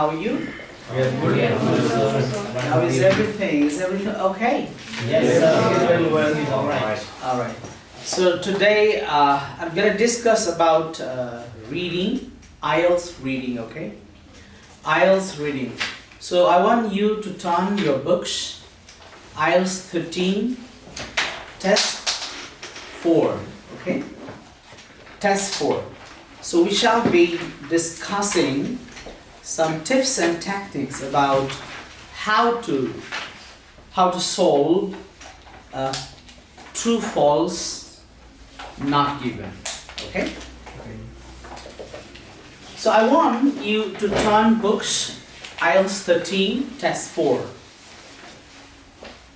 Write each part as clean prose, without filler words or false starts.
How are you? Good. How is everything? Is everything okay? Yes, very well. He's all right. All right. So today I'm going to discuss about reading, IELTS reading, okay? IELTS reading. So I want you to turn your books, IELTS 13, test 4, okay? Test 4. So we shall be discussing some tips and tactics about how to solve true, false, not given. Okay? So I want you to turn books IELTS 13, test 4.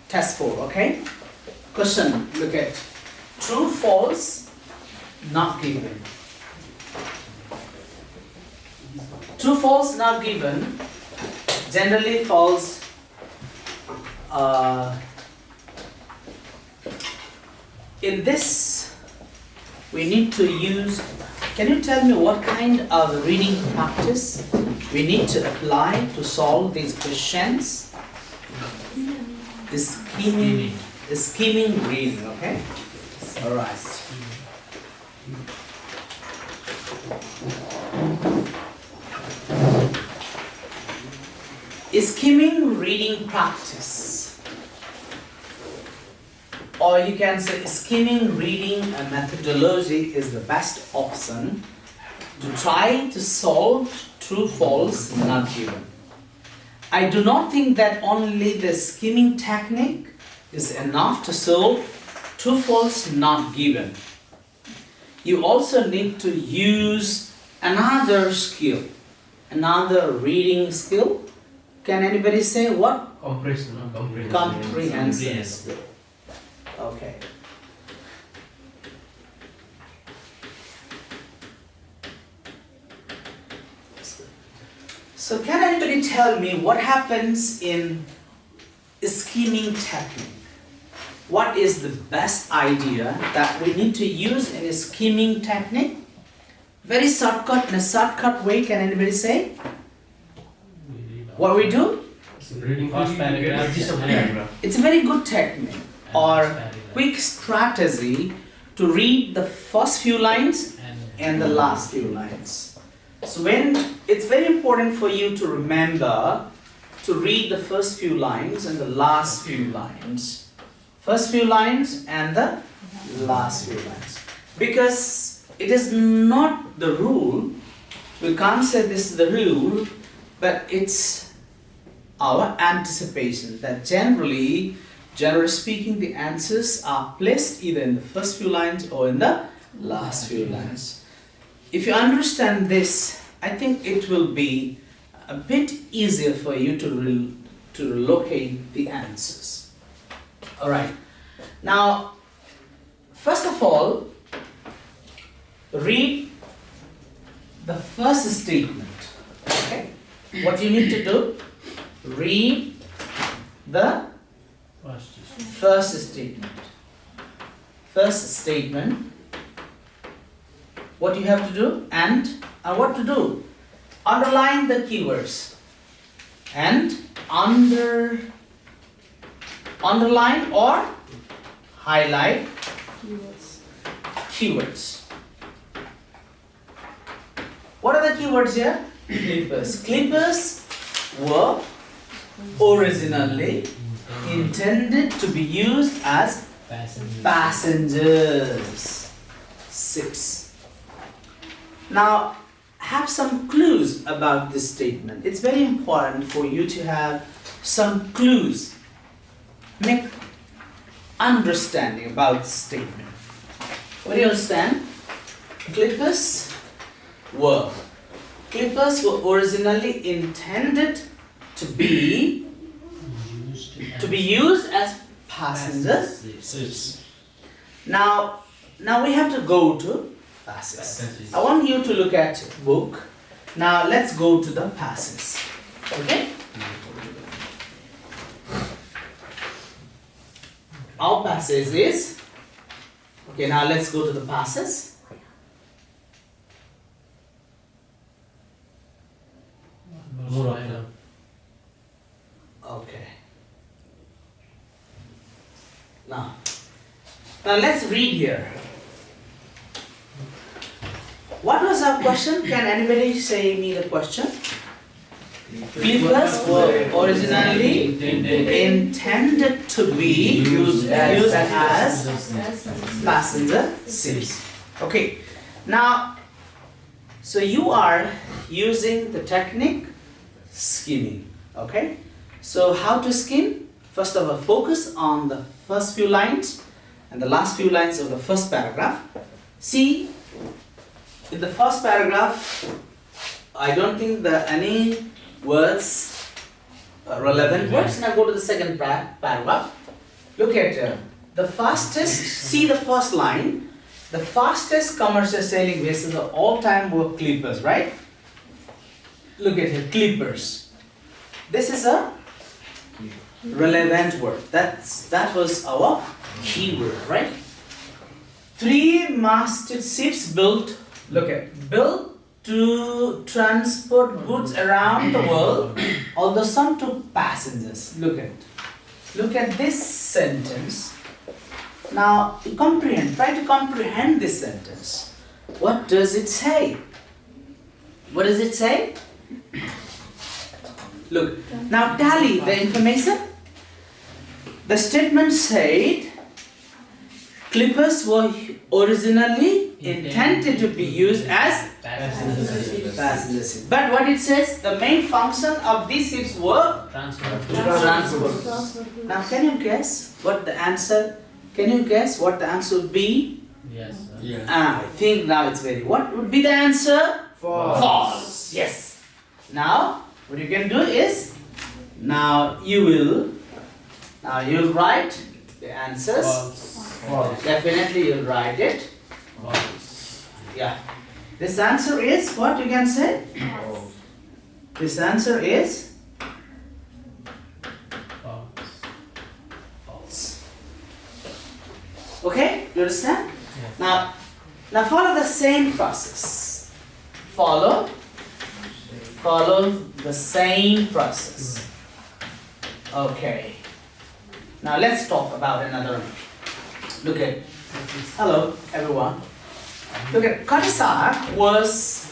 Test 4, okay? Question, look at true, false, not given. True, false, not given generally falls in this. We need to use, can you tell me what kind of reading practice we need to apply to solve these questions? Scheming reading, okay? Alright. Scheming reading practice, or you can say scheming reading methodology is the best option to try to solve true, false, not given. I do not think that only the scheming technique is enough to solve true, false, not given. You also need to use another skill, another reading skill. Can anybody say what? Comprehension skill. Okay. So can anybody tell me what happens in scheming technique? What is the best idea that we need to use in a scheming technique? Very shortcut, in a shortcut way, can anybody say? What we do? Reading first paragraph, just a paragraph. It's a very good technique or quick strategy to read the first few lines and the last few lines. So when it's very important for you to remember to read the first few lines and the last few lines. First few lines and the last few lines. Because it is not the rule. We can't say this is the rule, but it's our anticipation that generally speaking, the answers are placed either in the first few lines or in the last few lines. If you understand this, I think it will be a bit easier for you to locate the answers. Alright, now first of all, read the first statement. Okay? What you need to do? Read the first statement. First statement. What you have to do and what to do? Underline the keywords and underline or highlight keywords. What are the keywords here? Clippers. Clippers were originally intended to be used as passengers. 6. Now, have some clues about this statement. It's very important for you to have some clues. Make understanding about this statement. What do you understand? Clippers were originally intended to be used as passengers. Now we have to go to passes. I want you to look at book. Now let's go to the passes. Okay? Our passage is, okay, now let's go to the passes. More of Now let's read here. What was our question? Can anybody say me the question? Clippers were originally intended to be used as passenger ships. Okay. Now, so you are using the technique skimming. Okay. So how to skim? First of all, focus on the first few lines and the last few lines of the first paragraph. See, in the first paragraph, I don't think there are any words, relevant words. Now go to the second paragraph. Look at the fastest, see the first line. The fastest commercial sailing vessels of all time were clippers, right? Look at here, clippers. This is a relevant word. That was our keyword, right? 3-masted ships built, built to transport goods around the world, although some took passengers. Look at this sentence. Now try to comprehend this sentence. What does it say? What does it say? Look, now tally the information. The statement said clippers were originally intended to be used as passenger ships. But what it says, the main function of these ships were transport. Now can you guess what the answer? Can you guess what the answer would be? Yes. I think now it's very. What would be the answer? False. False. Yes. Now what you can do is you'll write the answers. False. Definitely you'll write it. False. Yeah. This answer is what you can say? False. This answer is false. Okay? You understand? Yes. Now follow the same process. Follow the same process. Okay. Now let's talk about another. Look at. Hello everyone. Look at Katisak was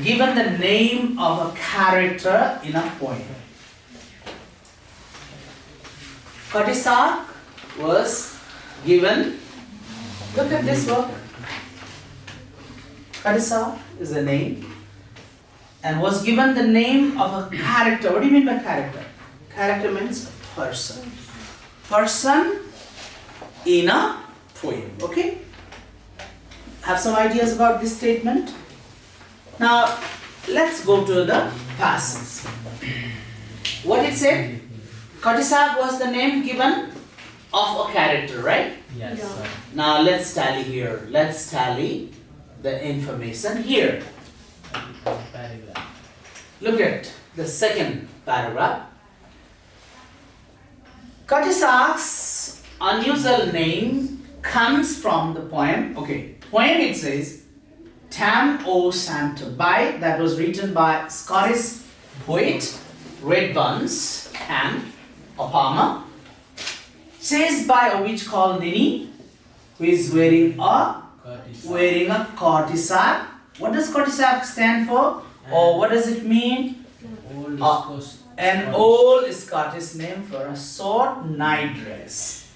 given the name of a character in a poem. Katisak was given. Look at this work. Katisak is a name and was given the name of a character. What do you mean by character? Character means a person. Person in a poem. Okay? Have some ideas about this statement? Now, let's go to the passage. What it said? Katisak was the name given of a character, right? Yes. Yeah. Now let's tally here. Let's tally the information here. Paragraph. Look at the second paragraph. Katisak's unusual name comes from the poem. Okay, poem it says Tam O Santa by, that was written by Scottish poet Redburns and Opama. Says by a witch called Nini, who is wearing a Katisak. What does Katisak stand for? Or what does it mean? An old Scottish name for a short night dress.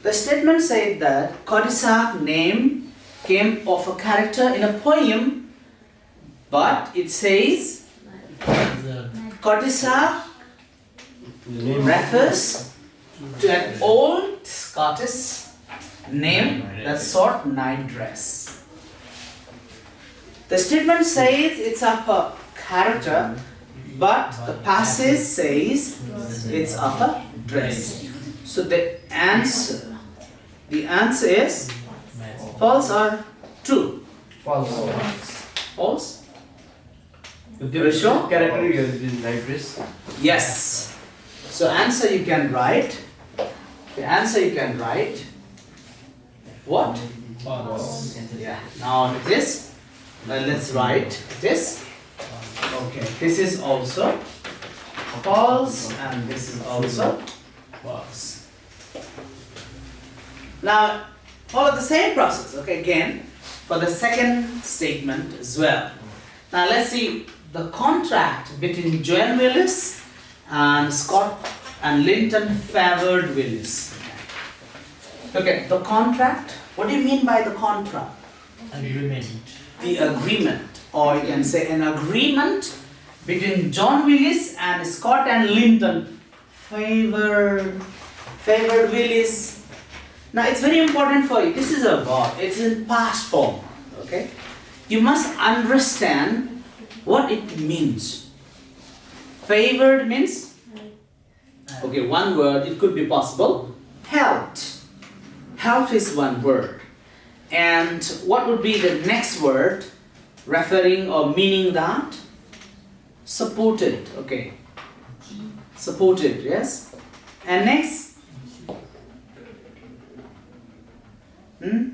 The statement said that Katisak name came of a character in a poem, but it says Katisak refers to an old Scottish name, that short night dress. The statement says it's of a character, but the passage says it's of a dress. So the answer is false or true? False. False? There is no character here in night dress. Yes. So answer you can write. The answer you can write. What? False. Yeah. Now this. Let's write this. Okay. This is also false and this is also false. Now Follow the same process, okay, again, for the second statement as well. Now let's see the contract between Joan Willis and Scott and Linton favored Willis. Okay, the contract, what do you mean by the contract? Agreement. The agreement, or you can say an agreement between John Willis and Scott and Linton favored Willis. Now it's very important for you. This is a verb. It's in past form. Okay. You must understand what it means. Favored means, okay, one word. It could be possible. Helped. Help is one word. And what would be the next word referring or meaning that? Supported. Okay. Supported. Yes. And next.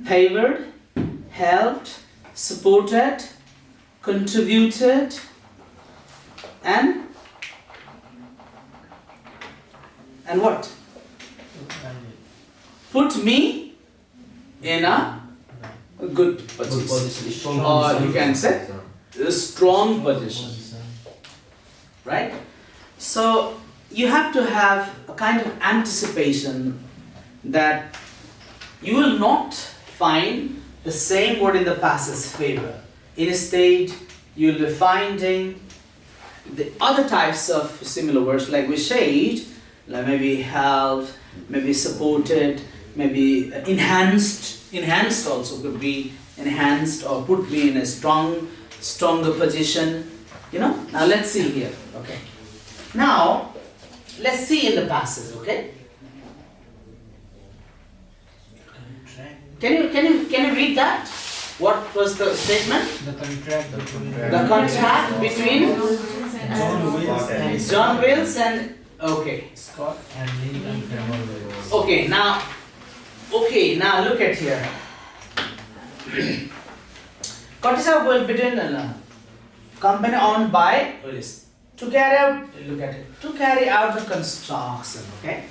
Favored, helped, supported, contributed, and what? Put me in a good position, or you can say a strong position, right? So you have to have a kind of anticipation that you will not find the same word in the past favor. Instead, you will be finding the other types of similar words, like we said, like maybe helped, maybe supported, maybe enhanced. Enhanced also could be enhanced, or put me in a stronger position. You know. Now let's see here. Okay. Now let's see in the passage. Okay. Can you read that? What was the statement? The contract between John Wills and Scott and Linton. Okay, now look at here. Courtesy was between company owned by Willis to carry out. Look at it. To carry out the construction. Okay.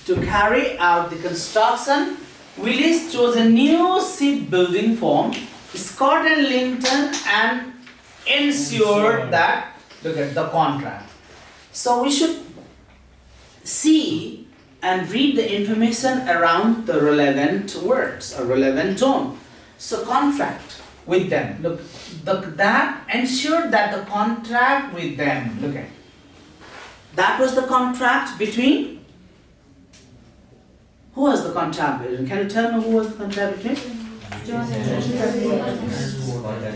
To carry out the construction, Willis chose a new shipbuilding firm, Scott and Linton, and ensured that, look at the contract. So we should see and read the information around the relevant words or relevant zone. So contract with them. Look, that ensured that the contract with them. Look at it. That was the contract between. Who was the contract between? Can you tell me who was the contract between?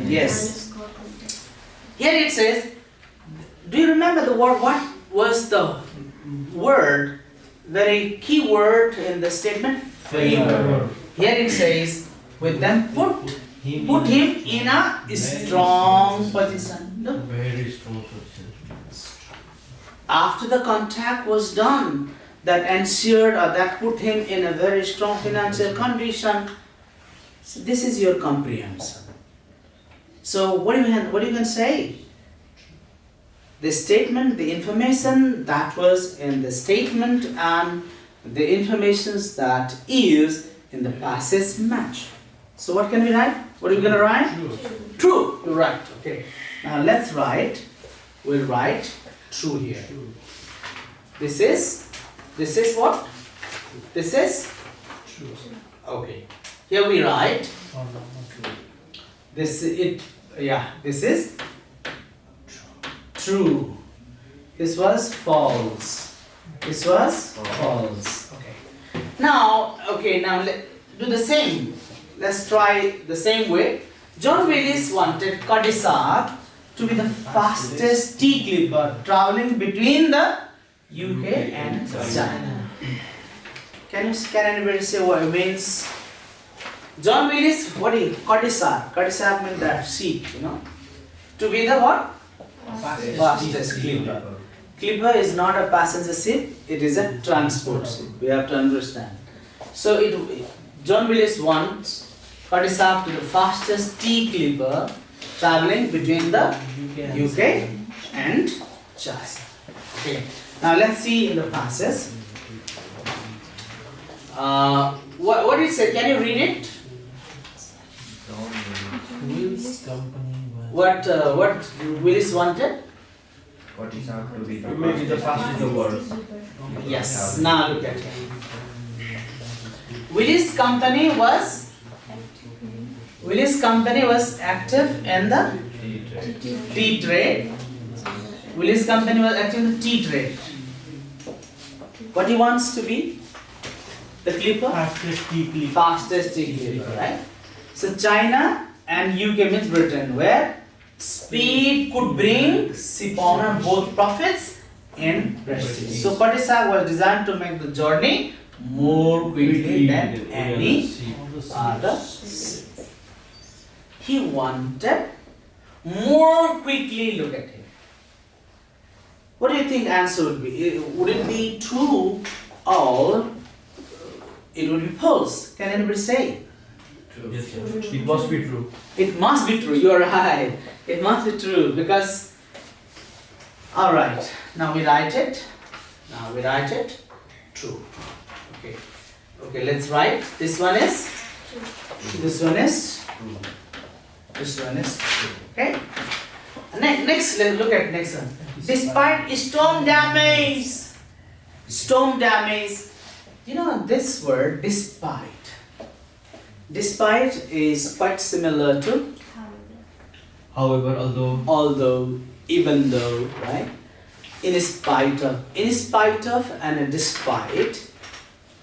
Yes. Here it says, do you remember the word? What was the word, very key word in the statement? Favor. Here it says, with them put him in a strong position. Look. Very strong position. After the contract was done, that ensured or that put him in a very strong financial condition. So this is your comprehension. So what do you can say? The statement, the information that was in the statement, and the informations that is in the passage match. So what can we write? What are we going to write? True. You write. Okay. Now let's write. We'll write true here. This is what? This is True. okay. Here we write. Oh, no, not true. This is true. This was false. This was false. Okay. Now do the same. Let's try the same way. John Willis wanted Cadillac to be the fastest tea clipper traveling between the UK and China. Can anybody say what it means? John Willis, what is Cadillac? Cadillac means that sheep, To be the what? Fastest clipper. Clipper is not a passenger ship, it is a transport ship. We have to understand. So John Willis wants Cadillac to be the fastest tea clipper traveling between the UK and China. Okay. Now let's see in the passage. What did it say? Can you read it? Will's company was. What Willis wanted? What is out to be Maybe the first is the word. Yes. Now look at it. Willis company was active in the tea trade. Willis company was active in the tea trade. What he wants to be? The clipper? Fastest tea clip. Fastest tea clipper, right? So China and UK means Britain, where speed could bring shipowner both profits and prestige. So Patisak was designed to make the journey more quickly than any other ship. He wanted more quickly. Look at him. What do you think answer would be? Would it be true or it would be false? Can anybody say? Yes, sir. It must be true. It must be true. You are right. It must be true because. All right. Now we write it. True. Okay. Okay. Let's write. This one is. This one is. This one is. Okay. Next, let's look at next one. Despite storm damage. Storm damage. You know this word, despite. Despite is quite similar to However, although, even though, right? In spite of, and despite,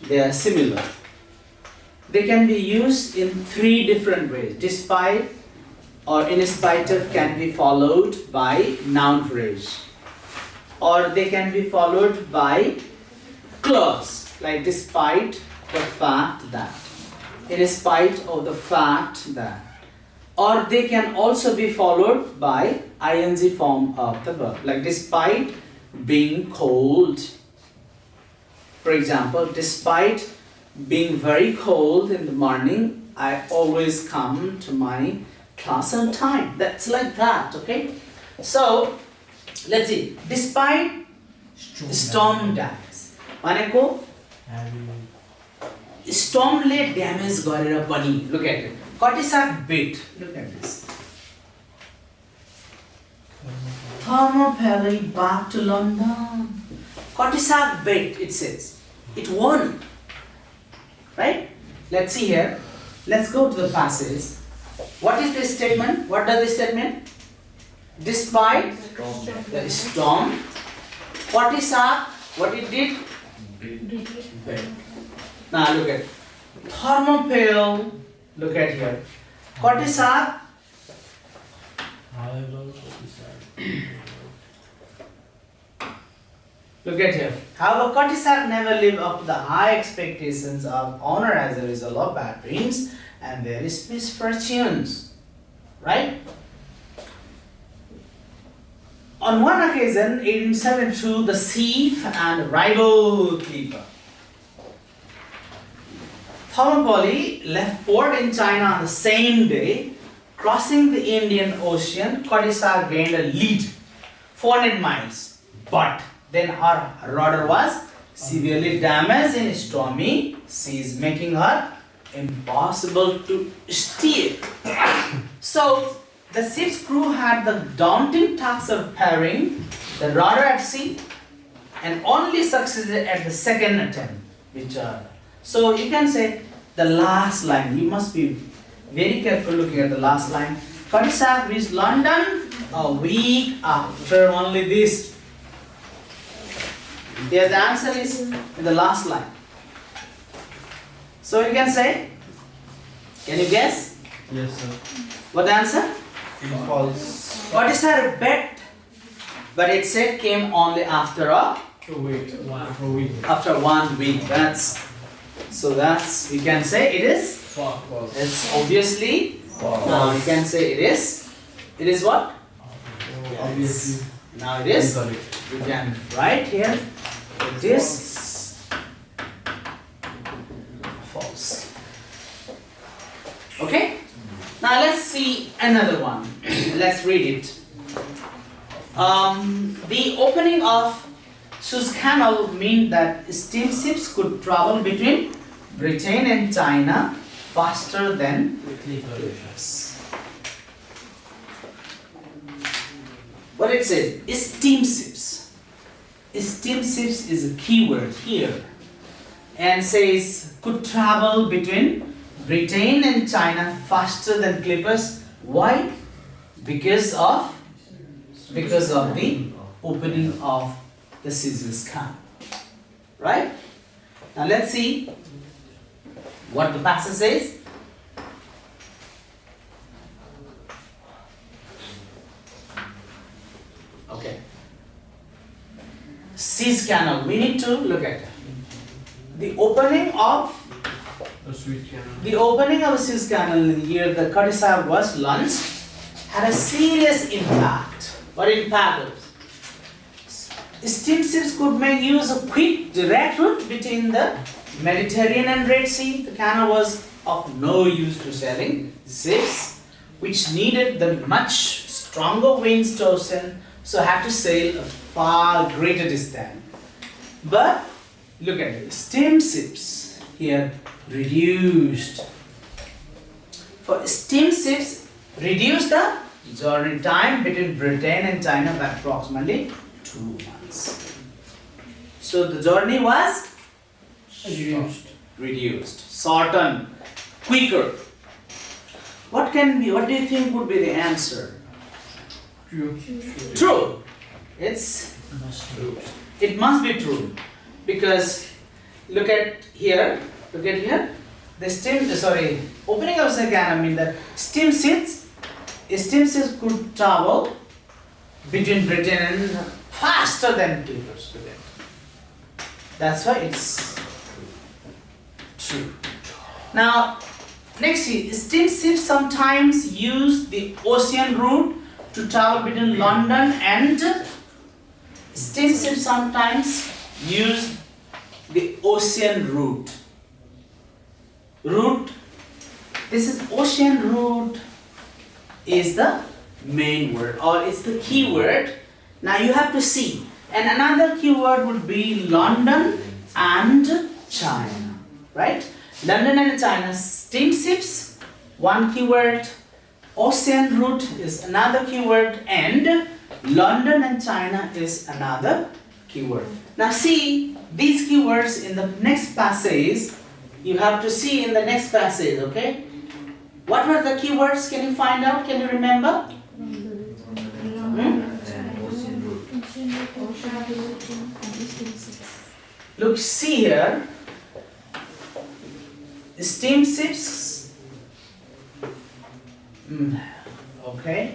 they are similar. They can be used in three different ways. Despite or in spite of can be followed by noun phrase, or they can be followed by clause, like despite the fact that, in spite of the fact that, or they can also be followed by ing form of the verb, like despite being cold. For example, despite being very cold in the morning, I always come to my class on time. That's like that, okay? So, let's see. Despite storm damage. भनेको stormले damage गरेर पनि, look at it. Katisak bit. Look at this. Thermopylae back to London. Katisak bit, it says. It won. Right? Let's see here. Let's go to the passage. What is this statement? What does this statement? Despite the storm, Katisak, what it did? Bit. Now look at Thermopylae. Look at here. Katisak. Look at here. However, Katisak never lived up to the high expectations of honor as a result of bad dreams and various misfortunes. Right? On one occasion, 1872, the thief and rival keeper Thermopylae left port in China on the same day. Crossing the Indian Ocean, Katisak gained a lead 400 miles. But then her rudder was severely damaged in stormy seas, making her impossible to steer. So, the ship's crew had the daunting task of repairing the rudder at sea and only succeeded at the second attempt. So you can say the last line. You must be very careful looking at the last line. Katisak reached London a week after only this. There the answer is in the last line. So you can say, can you guess? Yes, sir. What the answer? It false. Katisak bet, but it said came only after a after 1 week. That's we can say it is. False. It's obviously. Now you can say it is. It is what? Obviously. Now it is. You can write here. It is false. Okay. Now let's see another one. Let's read it. The opening of Suez Canal meant that steamships could travel between Britain and China faster than clippers. What it says? Steamships. Steamships is a keyword here, and says could travel between Britain and China faster than clippers. Why? Because of the opening of the Suez Canal. Right? Now let's see what the passage says. Okay. Suez Canal. We need to look at it. The opening of Suez Canal in the year the Codicil was launched had a serious impact. What impact? Steamships could make use of quick direct route between the Mediterranean and Red Sea. The canal was of no use to sailing ships, which needed the much stronger winds to ocean, so had to sail a far greater distance. But look at it. Steamships here reduced. For steamships, reduced the journey time between Britain and China by approximately 2 months. So the journey was reduced, shortened, quicker. What do you think would be the answer? True. It must be true, because look at here. The opening of the canal means that steamships could travel between Britain and faster than clippers. That's why it's true. Now, next is steamships sometimes use the ocean route to travel between London and steamships sometimes use the ocean route. This is ocean route is the main word, or it's the key word. Now you have to see, and another keyword would be London and China, right? London and China, steamships, one keyword, ocean route is another keyword, and London and China is another keyword. Now see these keywords in the next passage. You have to see in the next passage, okay? What were the keywords? Can you find out? Can you remember? Look, see here. Steamships. Okay.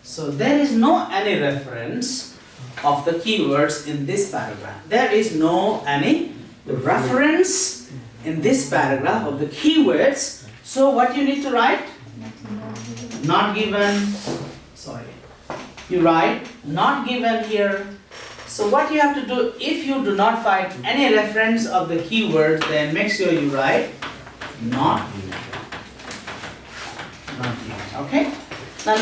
So there is no any reference of the keywords in this paragraph. There is no any reference in this paragraph of the keywords. So what you need to write? Not given. Sorry. You write not given here. So what you have to do, if you do not find any reference of the keyword, then make sure you write not given. Not given. Okay? Now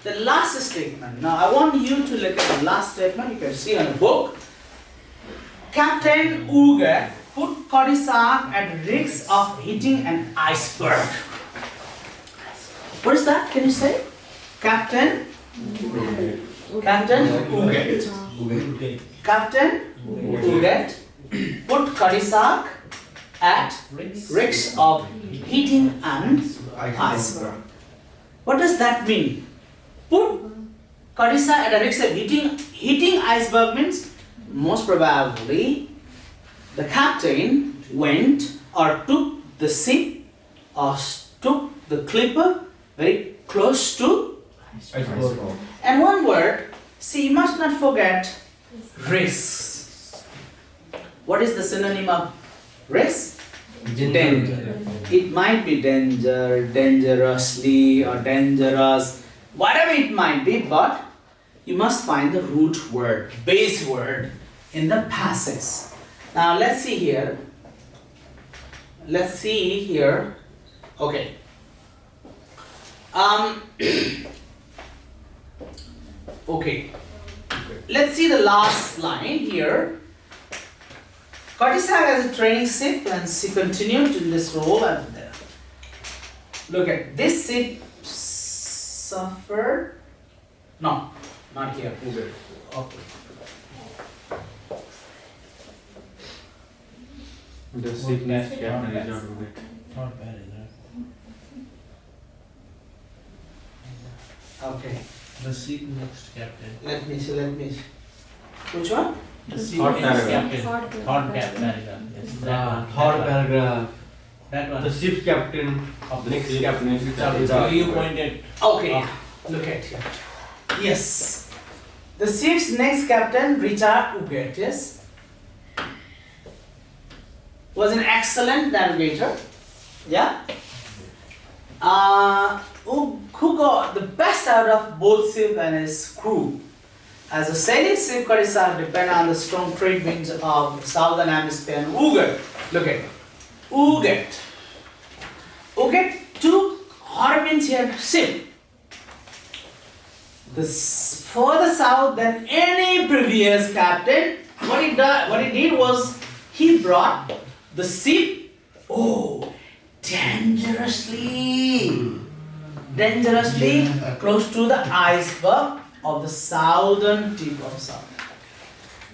the last statement. Now I want you to look at the last statement. You can see on the book. Captain Uger put Codicil at risk of hitting an iceberg. What is that? Can you say? Captain Uget. Captain Uget put Codicil at risk of hitting an iceberg. What does that mean? Put Codicil at a risk of hitting iceberg means most probably the captain went or took the ship or took the clipper very close to iceberg. And one word, see, you must not forget risk. What is the synonym of risk? Danger. It might be danger, dangerously, or dangerous, whatever it might be, but you must find the root word, base word in the passage. Now let's see here. Okay. Okay. Let's see the last line here. Katisak as a training ship and she continued in this role and there. Look at this ship suffered. No, not here. Okay. The ship next captain is not good. Not bad, is Okay. The seat next captain. Let me see. Which one? The seat Third next paragraph. captain. Third paragraph. Yes, that one. Third paragraph. That one. The ship's captain of the next captain is So you pointed. Okay, look at here. Yes. The ship's next captain, Richard Uget, yes, was an excellent navigator. Yeah. Who got the best out of both ship and his crew. As a sailing ship, Katisak depended on the strong trade winds of the southern hemisphere and Uget. Look at it. Uget took Hormintian ship further south than any previous captain. What he did was he brought the ship dangerously close to the iceberg of the southern tip of South Africa.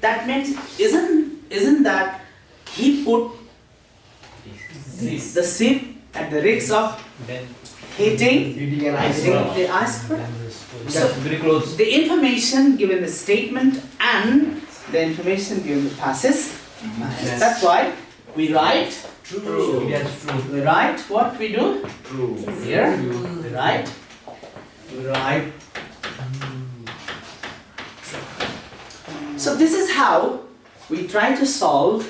That means isn't that he put the ship at the risk of hitting the iceberg? So very close. the information given the statement and the information given the passage. That's why we write True. Yes, true. We write what we do True. here. We write. So this is how we try to solve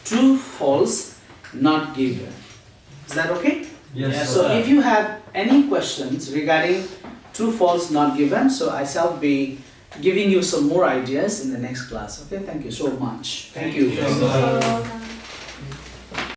true, false, not given. Is that okay? Yes, So sir. if you have any questions regarding true, false, not given, so I shall be giving you some more ideas in the next class. Okay, thank you so much. Thank you. Thank you, sir.